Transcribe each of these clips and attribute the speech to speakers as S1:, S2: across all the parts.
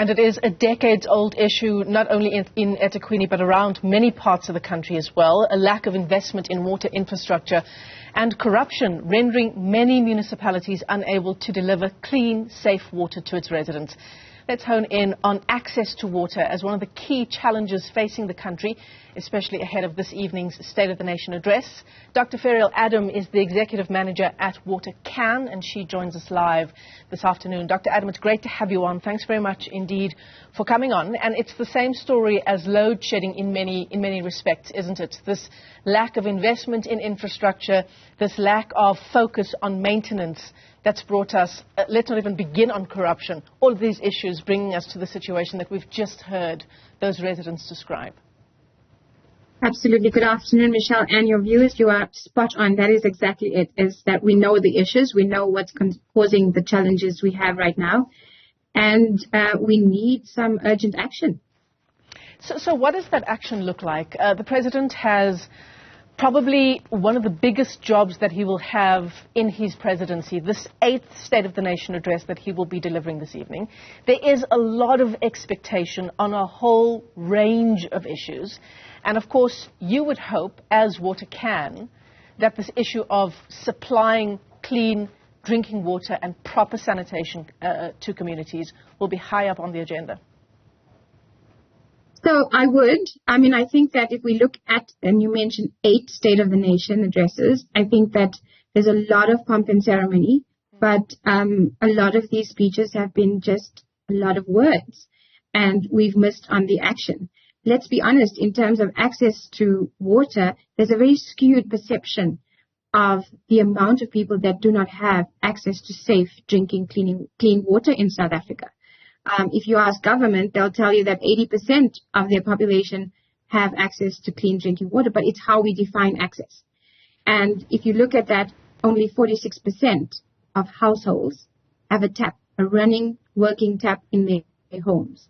S1: And it is a decades-old issue, not only in eThekwini, but around many parts of the country as well. A lack of investment in water infrastructure and corruption, rendering many municipalities unable to deliver clean, safe water to its residents. Let's hone in on access to water as one of the key challenges facing the country, especially ahead of this evening's State of the Nation address. Dr Ferrial Adam is the Executive Manager at WaterCAN, and she joins us live this afternoon. Dr. Adam, it's great to have you on. Thanks very much indeed for coming on. And it's the same story as load shedding in many respects, isn't it? This lack of investment in infrastructure, this lack of focus on maintenance that's brought us, let's not even begin on corruption, all of these issues bringing us to the situation that we've just heard those residents describe.
S2: Absolutely. Good afternoon, Michelle, and your viewers. You are spot on. That is exactly it, is that we know the issues. We know what's causing the challenges we have right now, and we need some urgent action.
S1: So what does that action look like? The President has probably one of the biggest jobs that he will have in his presidency, this 8th State of the Nation address that he will be delivering this evening. There is a lot of expectation on a whole range of issues. And of course, you would hope, as WaterCAN, that this issue of supplying clean drinking water and proper sanitation to communities will be high up on the agenda.
S2: So I think that if we look at, and you mentioned 8 State of the Nation addresses, I think that there's a lot of pomp and ceremony, but a lot of these speeches have been just a lot of words, and we've missed on the action. Let's be honest, in terms of access to water, there's a very skewed perception of the amount of people that do not have access to safe drinking, clean water in South Africa. If you ask government, they'll tell you that 80% of their population have access to clean drinking water, but it's how we define access. And if you look at that, only 46% of households have a tap, a running, working tap in their homes.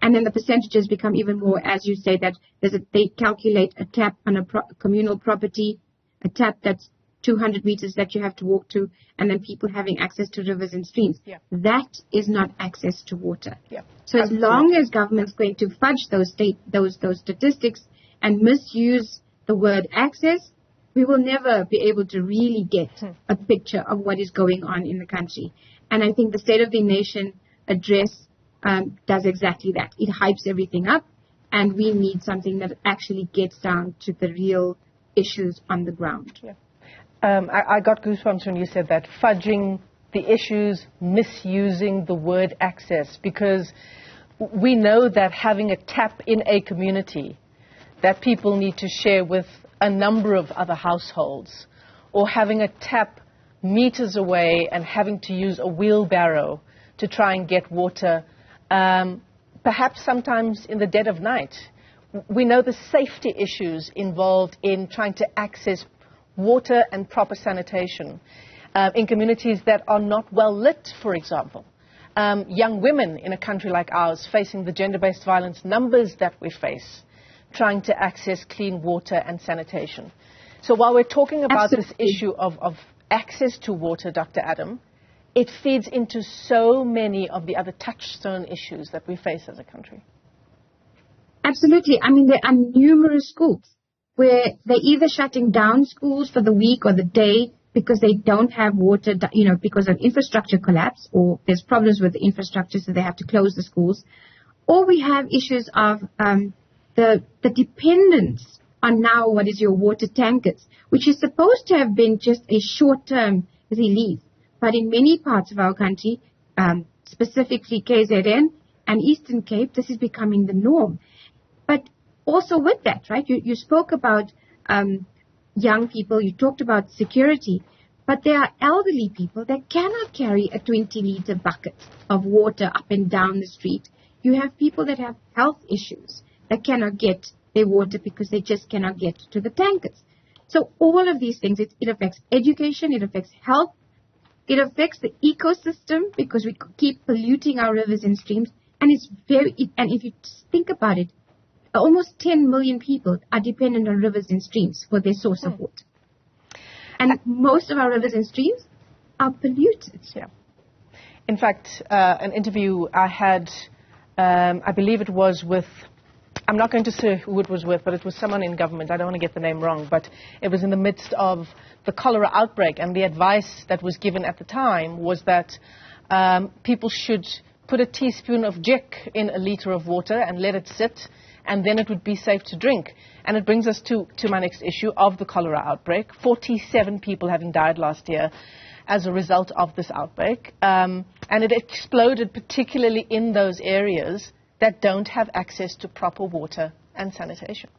S2: And then the percentages become even more, as you say, that they calculate a tap on a communal property, a tap that's 200 meters that you have to walk to, and then people having access to rivers and streams. Yeah. That is not access to water. Yeah. So as long as government's going to fudge those statistics and misuse the word access, we will never be able to really get a picture of what is going on in the country. And I think the State of the Nation address does exactly that. It hypes everything up, and we need something that actually gets down to the real issues on the ground. Yeah.
S1: I got goosebumps when you said that, fudging the issues, misusing the word access, because we know that having a tap in a community that people need to share with a number of other households, or having a tap meters away and having to use a wheelbarrow to try and get water, perhaps sometimes in the dead of night. We know the safety issues involved in trying to access water and proper sanitation in communities that are not well lit, for example. Young women in a country like ours facing the gender-based violence numbers that we face, trying to access clean water and sanitation. So while we're talking about this issue of access to water, Dr. Adam, it feeds into so many of the other touchstone issues that we face as a country.
S2: Absolutely. I mean, there are numerous schools where they're either shutting down schools for the week or the day because they don't have water, because of infrastructure collapse, or there's problems with the infrastructure, so they have to close the schools. Or we have issues of the dependence on now what is your water tankers, which is supposed to have been just a short-term relief. But in many parts of our country, specifically KZN and Eastern Cape, this is becoming the norm. But also with that, right, you spoke about young people, you talked about security, but there are elderly people that cannot carry a 20-liter bucket of water up and down the street. You have people that have health issues that cannot get their water because they just cannot get to the tankers. So all of these things, it affects education, it affects health, it affects the ecosystem because we keep polluting our rivers and streams. And and if you think about it, almost 10 million people are dependent on rivers and streams for their source of water. And most of our rivers and streams are polluted.
S1: Yeah. In fact, an interview I had I believe it was with, I'm not going to say who it was with, but it was someone in government. I don't want to get the name wrong, but it was in the midst of the cholera outbreak, and the advice that was given at the time was that people should put a teaspoon of Jik in a liter of water and let it sit, and then it would be safe to drink. And it brings us to my next issue of the cholera outbreak. 47 people having died last year as a result of this outbreak. And it exploded particularly in those areas that don't have access to proper water and sanitation.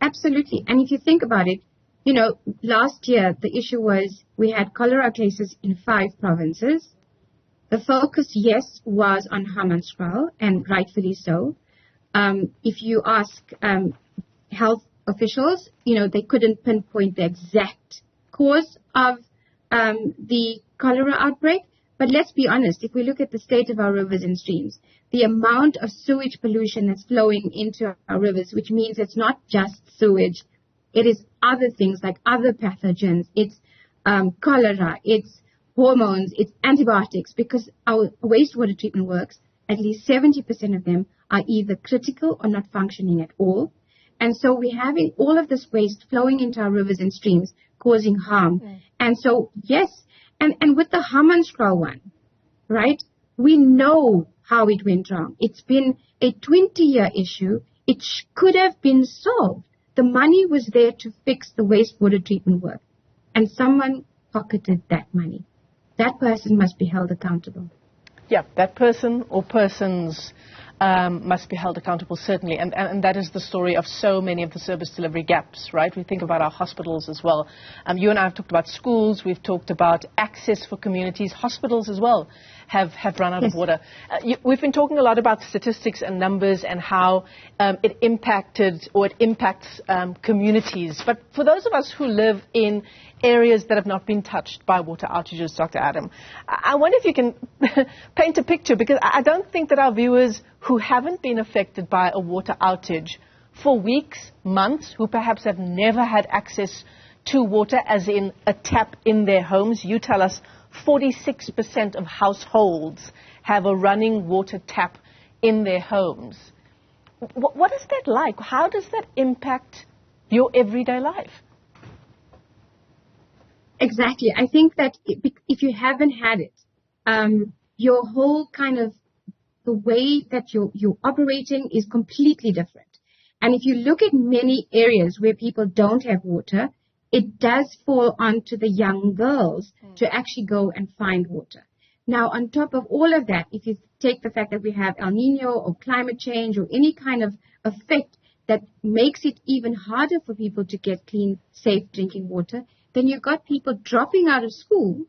S2: Absolutely. And if you think about it, you know, last year the issue was we had cholera cases in 5 provinces. The focus, yes, was on Hammanskraal, and rightfully so. If you ask health officials, you know, they couldn't pinpoint the exact cause of the cholera outbreak. But let's be honest, if we look at the state of our rivers and streams, the amount of sewage pollution that's flowing into our rivers, which means it's not just sewage, it is other things like other pathogens, it's cholera, it's hormones, it's antibiotics, because our wastewater treatment works, at least 70% of them are either critical or not functioning at all. And so we're having all of this waste flowing into our rivers and streams, causing harm. And so, yes, and with the Hammanskraal one, right, we know how it went wrong. It's been a 20-year issue. It could have been solved. The money was there to fix the wastewater treatment work, and someone pocketed that money. That person must be held accountable.
S1: Yeah, that person or persons must be held accountable, certainly. And that is the story of so many of the service delivery gaps, right? We think about our hospitals as well. You and I have talked about schools. We've talked about access for communities. Hospitals as well have run out of water. We've been talking a lot about statistics and numbers and how it impacted or it impacts communities. But for those of us who live in areas that have not been touched by water outages, Dr. Adam, I wonder if you can paint a picture, because I don't think that our viewers who haven't been affected by a water outage for weeks, months, who perhaps have never had access to water, as in a tap in their homes. You tell us 46% of households have a running water tap in their homes. What is that like? How does that impact your everyday life?
S2: Exactly. I think that if you haven't had it, your whole kind of the way that you're operating is completely different. And if you look at many areas where people don't have water, it does fall onto the young girls to actually go and find water. Now, on top of all of that, if you take the fact that we have El Nino or climate change or any kind of effect that makes it even harder for people to get clean, safe drinking water, then you've got people dropping out of school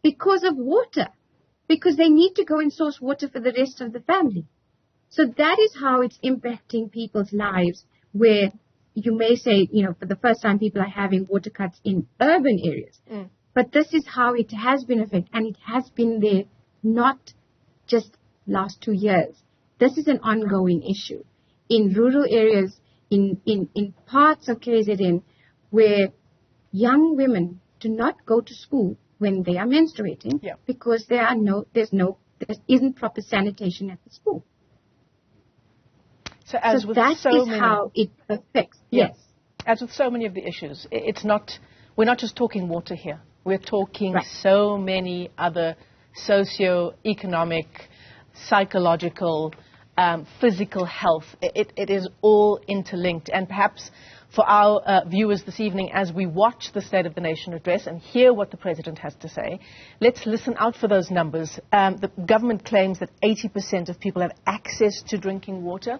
S2: because of water, because they need to go and source water for the rest of the family. So that is how it's impacting people's lives, where you may say, you know, for the first time people are having water cuts in urban areas. But this is how it has been affected, and it has been there not just last 2 years. This is an ongoing issue in rural areas, in parts of KZN, where young women do not go to school when they are menstruating because there isn't proper sanitation at the school.
S1: So as with
S2: that
S1: so
S2: is
S1: many,
S2: how it affects. Yes.
S1: As with so many of the issues, we're not just talking water here. We're talking so many other socio-economic, psychological, physical health. It is all interlinked. And perhaps for our viewers this evening, as we watch the State of the Nation address and hear what the President has to say, let's listen out for those numbers. The government claims that 80% of people have access to drinking water.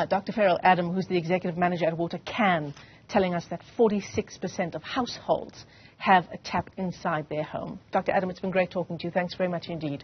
S1: Dr. Ferrial Adam, who's the Executive Manager at WaterCAN, telling us that 46% of households have a tap inside their home. Dr. Adam, it's been great talking to you. Thanks very much indeed.